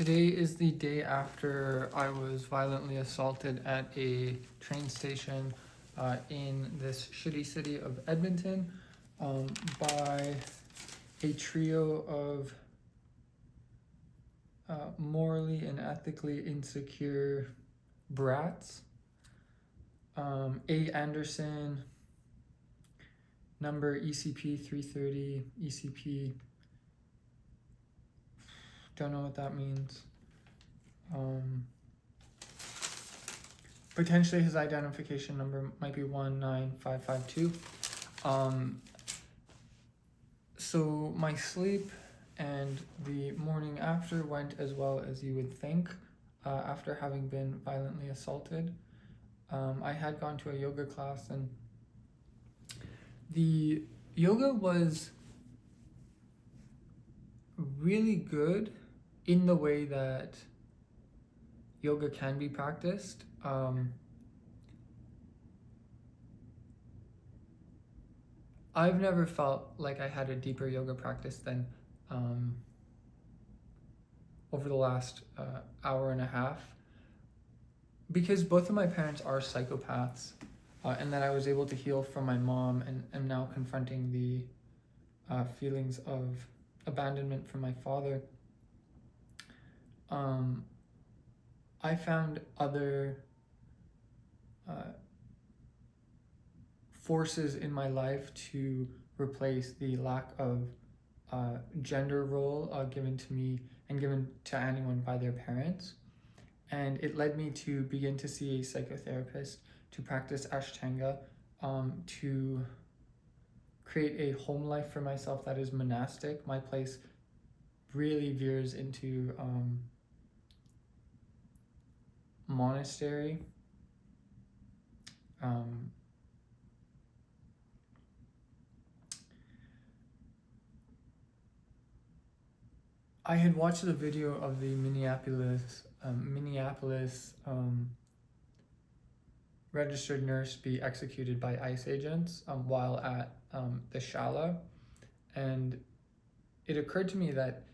Today is the day after I was violently assaulted at a train station in this shitty city of Edmonton by a trio of morally and ethically insecure brats. A. Anderson, number ECP 330, ECP, don't know what that means. Potentially his identification number might be 19552. So my sleep and the morning after went as well as you would think after having been violently assaulted. I had gone to a yoga class, and the yoga was really good in the way that yoga can be practiced. I've never felt like I had a deeper yoga practice than over the last hour and a half, because both of my parents are psychopaths, and that I was able to heal from my mom and am now confronting the feelings of abandonment from my father. I found other forces in my life to replace the lack of gender role given to me and given to anyone by their parents. And it led me to begin to see a psychotherapist, to practice Ashtanga, to create a home life for myself that is monastic. My place really veers into monastery. I had watched the video of the Minneapolis registered nurse be executed by ICE agents while at the Shala, and it occurred to me that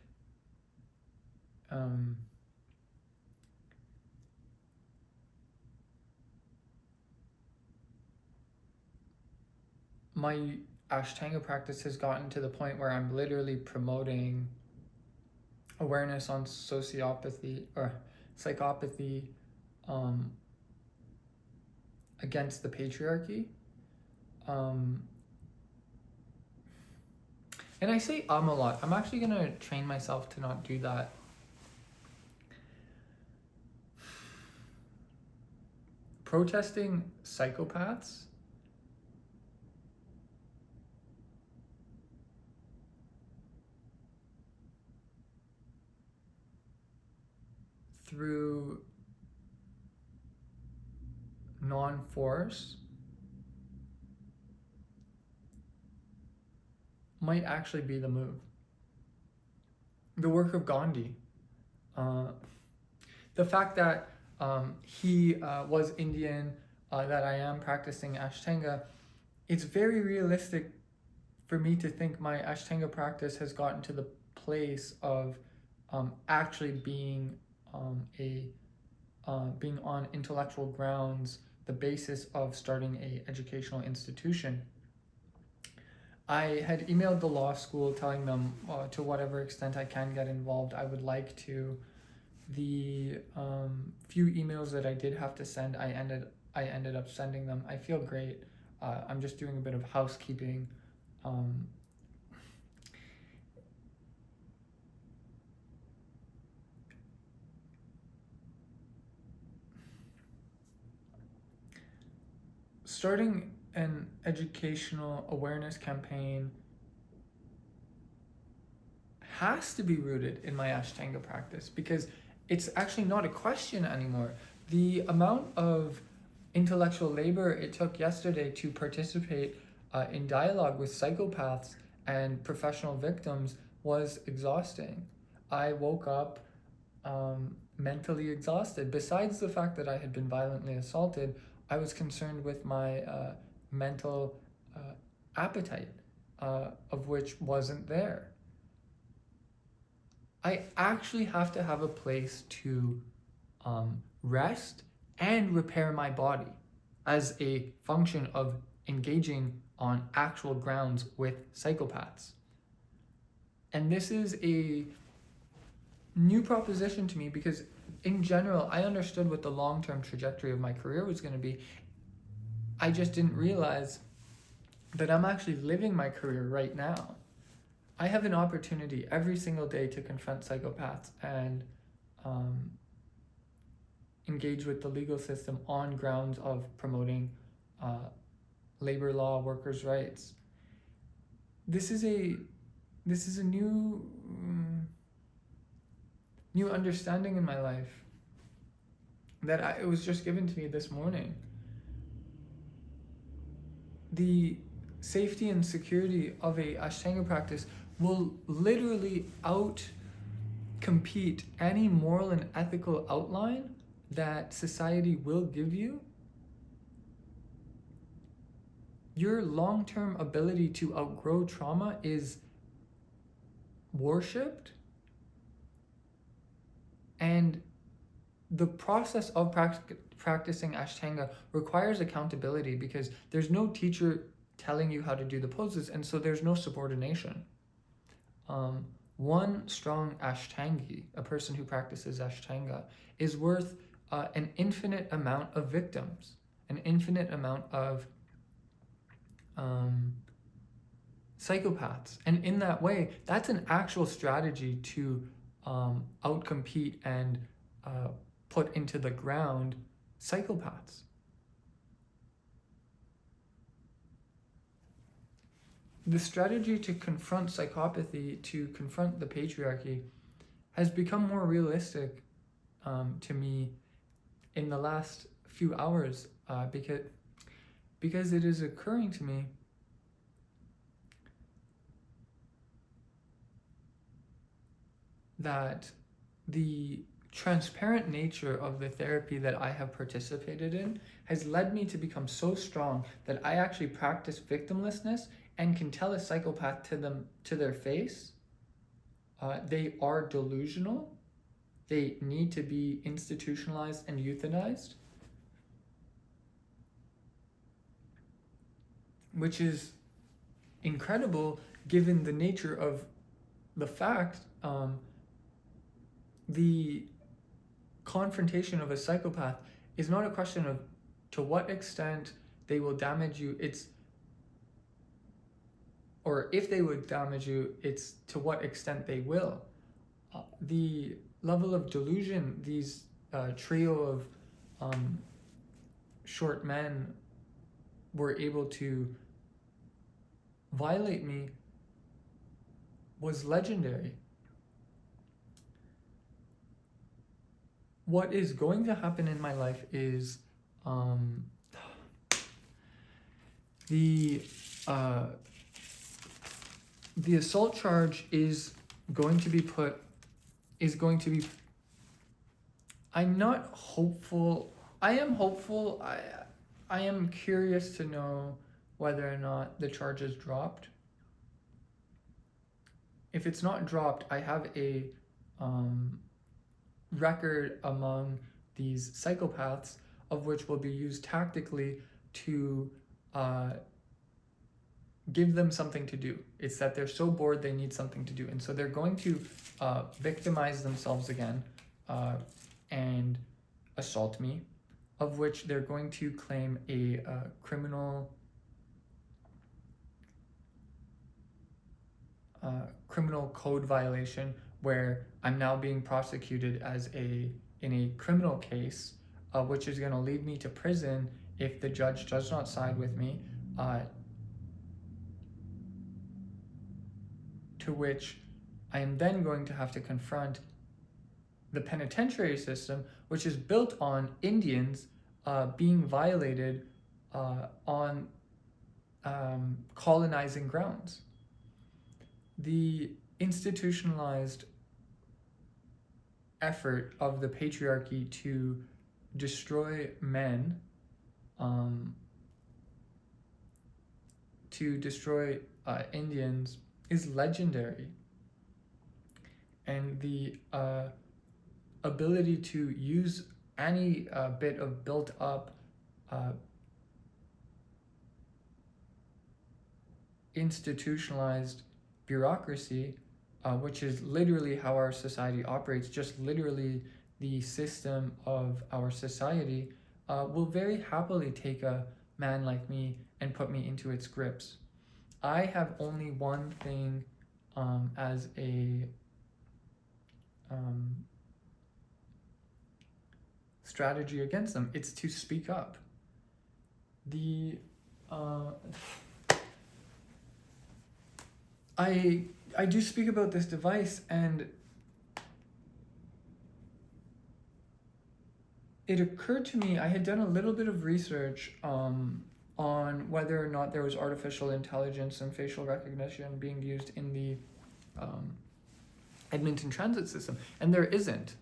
my Ashtanga practice has gotten to the point where I'm literally promoting awareness on sociopathy or psychopathy against the patriarchy. And I say a lot. I'm actually going to train myself to not do that. Protesting psychopaths through non-force might actually be the move. The work of Gandhi, the fact that he was Indian, that I am practicing Ashtanga, it's very realistic for me to think my Ashtanga practice has gotten to the place of actually being being on intellectual grounds, the basis of starting a educational institution. I had emailed the law school telling them to whatever extent I can get involved, I would like to. The few emails that I did have to send, I ended up sending them. I feel great. I'm just doing a bit of housekeeping. Starting an educational awareness campaign has to be rooted in my Ashtanga practice, because it's actually not a question anymore. The amount of intellectual labor it took yesterday to participate in dialogue with psychopaths and professional victims was exhausting. I woke up mentally exhausted. Besides the fact that I had been violently assaulted, I was concerned with my mental appetite, of which wasn't there. I actually have to have a place to rest and repair my body as a function of engaging on actual grounds with psychopaths. And this is a new proposition to me because, in general, I understood what the long-term trajectory of my career was going to be. I just didn't realize that I'm actually living my career right now. I have an opportunity every single day to confront psychopaths and engage with the legal system on grounds of promoting labor law, workers' rights. This is a new understanding in my life that it was just given to me this morning. The safety and security of a Ashtanga practice will literally out-compete any moral and ethical outline that society will give you. Your long-term ability to outgrow trauma is worshipped, and the process of practicing Ashtanga requires accountability because there's no teacher telling you how to do the poses, and so there's no subordination. One strong Ashtangi, a person who practices Ashtanga, is worth an infinite amount of victims, an infinite amount of psychopaths. And in that way, that's an actual strategy to outcompete and put into the ground psychopaths. The strategy to confront psychopathy, to confront the patriarchy, has become more realistic to me in the last few hours because it is occurring to me that the transparent nature of the therapy that I have participated in has led me to become so strong that I actually practice victimlessness and can tell a psychopath to their face, they are delusional, they need to be institutionalized and euthanized, which is incredible given the nature of the fact. The confrontation of a psychopath is not a question of to what extent they will damage you, or if they would damage you, it's to what extent they will. The level of delusion these trio of short men were able to violate me was legendary. What is going to happen in my life is the assault charge is going to be I'm not hopeful. I am hopeful. I am curious to know whether or not the charge is dropped. If it's not dropped, I have a record among these psychopaths of which will be used tactically to give them something to do. It's that they're so bored they need something to do, and so they're going to victimize themselves again and assault me, of which they're going to claim a criminal code violation where I'm now being prosecuted in a criminal case, which is going to lead me to prison if the judge does not side with me, to which I am then going to have to confront the penitentiary system, which is built on Indians being violated on colonizing grounds. The institutionalized effort of the patriarchy to destroy men, to destroy Indians, is legendary. and the ability to use any bit of built up institutionalized bureaucracy, which is literally how our society operates, just literally the system of our society, will very happily take a man like me and put me into its grips. I have only one thing as a strategy against them. It's to speak up. I do speak about this device, and it occurred to me, I had done a little bit of research on whether or not there was artificial intelligence and facial recognition being used in the Edmonton transit system, and there isn't.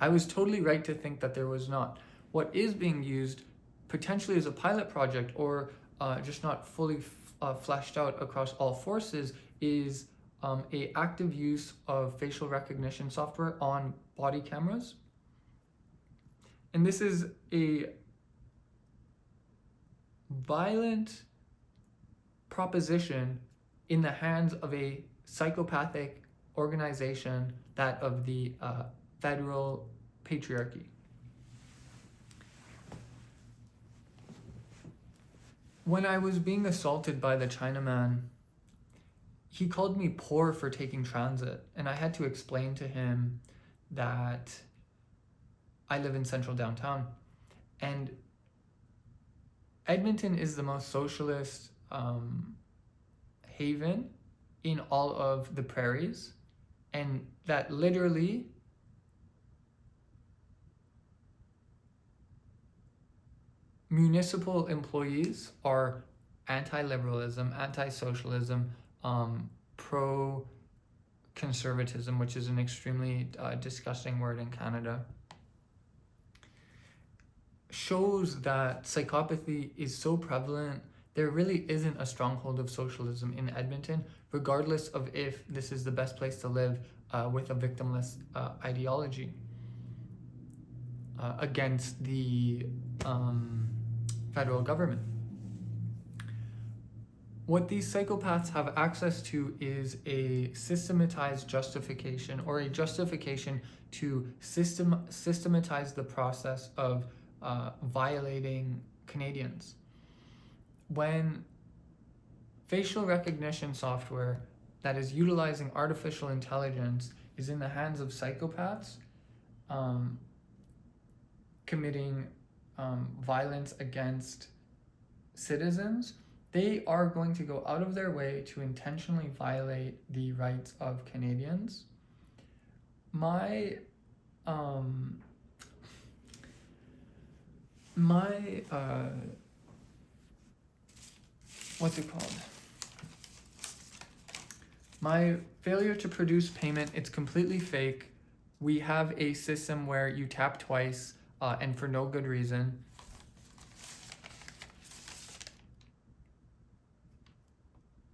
I was totally right to think that there was not. What is being used potentially as a pilot project, or just not fully fleshed out across all forces, is a active use of facial recognition software on body cameras. And this is a violent proposition in the hands of a psychopathic organization, that of the federal patriarchy. When I was being assaulted by the Chinaman, he called me poor for taking transit, and I had to explain to him that I live in central downtown, and Edmonton is the most socialist haven in all of the prairies, and that literally municipal employees are anti-liberalism, anti-socialism, pro-conservatism, which is an extremely disgusting word in Canada, shows that psychopathy is so prevalent. There really isn't a stronghold of socialism in Edmonton, regardless of if this is the best place to live with a victimless ideology against the federal government. What these psychopaths have access to is a systematized justification, or a justification to systematize the process of violating Canadians. When facial recognition software that is utilizing artificial intelligence is in the hands of psychopaths committing violence against citizens, they are going to go out of their way to intentionally violate the rights of Canadians. What's it called? My failure to produce payment, it's completely fake. We have a system where you tap twice and for no good reason.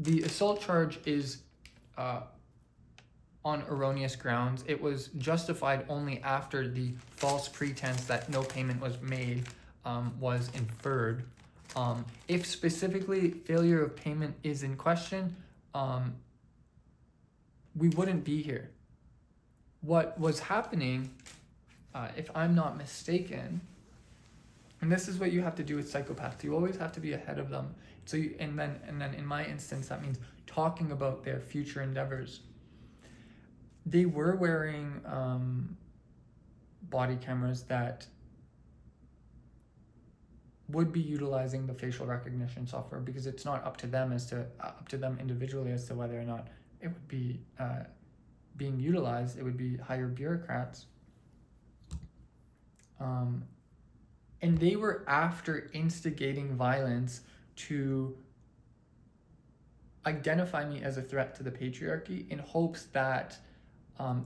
The assault charge is on erroneous grounds. It was justified only after the false pretense that no payment was made was inferred. If specifically failure of payment is in question, we wouldn't be here. What was happening, if I'm not mistaken, and this is what you have to do with psychopaths, you always have to be ahead of them. So and then in my instance, that means talking about their future endeavors. They were wearing body cameras that would be utilizing the facial recognition software, because it's not up to them individually as to whether or not it would be being utilized. It would be higher bureaucrats. And they were after instigating violence to identify me as a threat to the patriarchy, in hopes that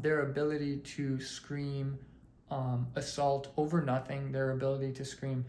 their ability to scream assault over nothing, their ability to scream